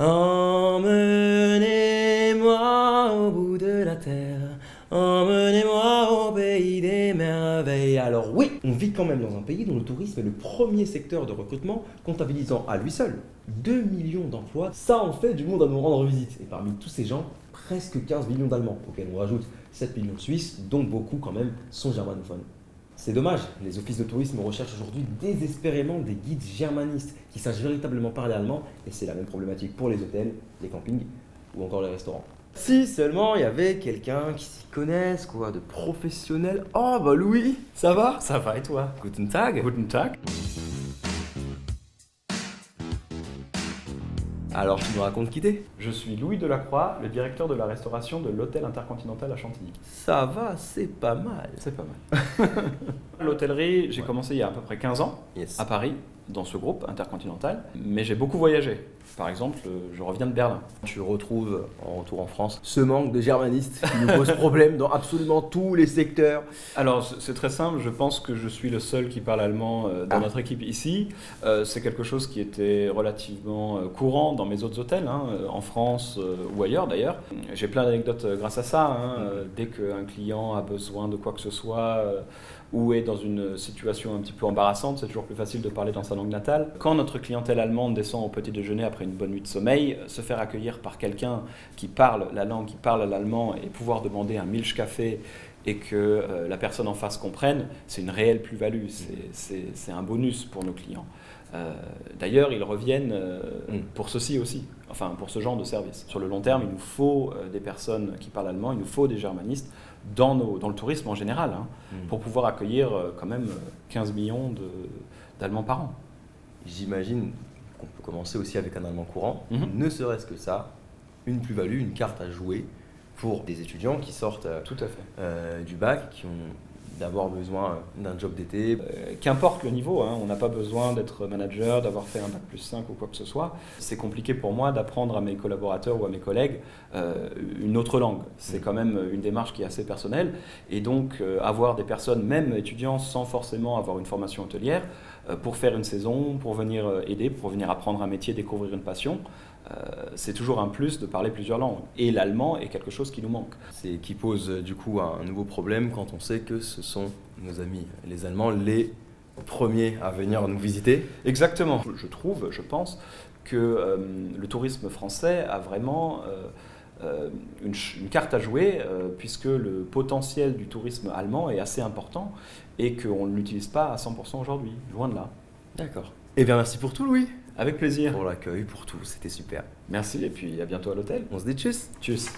Emmenez-moi au bout de la terre, emmenez-moi au pays des merveilles. Alors oui, on vit quand même dans un pays dont le tourisme est le premier secteur de recrutement, comptabilisant à lui seul 2 millions d'emplois. Ça en fait du monde à nous rendre visite. Et parmi tous ces gens, presque 15 millions d'Allemands, auxquels on rajoute 7 millions de Suisses, dont beaucoup quand même sont germanophones. C'est dommage, les offices de tourisme recherchent aujourd'hui désespérément des guides germanistes qui sachent véritablement parler allemand, et c'est la même problématique pour les hôtels, les campings ou encore les restaurants. Si seulement il y avait quelqu'un qui s'y connaisse, quoi, de professionnel. Oh bah Louis, ça va? Ça va et toi? Guten Tag. Guten Tag. Alors tu nous racontes qui t'es? Je suis Louis Delacroix, le directeur de la restauration de l'hôtel Intercontinental à Chantilly. Ça va, c'est pas mal. C'est pas mal. L'hôtellerie, j'ai commencé il y a à peu près 15 ans Yes. à Paris, dans ce groupe Intercontinental, mais j'ai beaucoup voyagé. Par exemple, je reviens de Berlin. Tu retrouves en retour en France ce manque de germanistes qui nous pose problème dans absolument tous les secteurs. Alors, c'est très simple, je pense que je suis le seul qui parle allemand dans notre équipe ici. C'est quelque chose qui était relativement courant dans mes autres hôtels, en France ou ailleurs d'ailleurs. J'ai plein d'anecdotes grâce à ça. Dès qu'un client a besoin de quoi que ce soit ou est dans une situation un petit peu embarrassante, c'est toujours plus facile de parler dans sa langue natale. Quand notre clientèle allemande descend au petit déjeuner après une bonne nuit de sommeil, se faire accueillir par quelqu'un qui parle la langue, qui parle l'allemand et pouvoir demander un Milchkaffee et que la personne en face comprenne, c'est une réelle plus-value, c'est un bonus pour nos clients. D'ailleurs, ils reviennent pour ceci aussi, enfin pour ce genre de service. Sur le long terme, il nous faut des personnes qui parlent allemand, il nous faut des germanistes dans le tourisme en général, pour pouvoir accueillir quand même 15 millions d'Allemands par an. J'imagine qu'on peut commencer aussi avec un allemand courant, Mhm. ne serait-ce que ça, une plus-value, une carte à jouer pour des étudiants qui sortent Tout à fait. du bac, qui ont d'abord besoin d'un job d'été. Qu'importe le niveau, on n'a pas besoin d'être manager, d'avoir fait un bac plus 5 ou quoi que ce soit. C'est compliqué pour moi d'apprendre à mes collaborateurs ou à mes collègues une autre langue. C'est quand même une démarche qui est assez personnelle. Et donc, avoir des personnes, même étudiants, sans forcément avoir une formation hôtelière, pour faire une saison, pour venir aider, pour venir apprendre un métier, découvrir une passion, c'est toujours un plus de parler plusieurs langues. Et l'allemand est quelque chose qui nous manque. C'est qui pose du coup un nouveau problème quand on sait que ce sont nos amis, les Allemands, les premiers à venir nous visiter. Exactement. Je pense que le tourisme français a vraiment une carte à jouer, puisque le potentiel du tourisme allemand est assez important et qu'on ne l'utilise pas à 100% aujourd'hui, loin de là. D'accord. Eh bien merci pour tout Louis, Avec plaisir. pour l'accueil, pour tout, c'était super. Merci et puis à bientôt à l'hôtel. On se dit tchuss. Tchuss.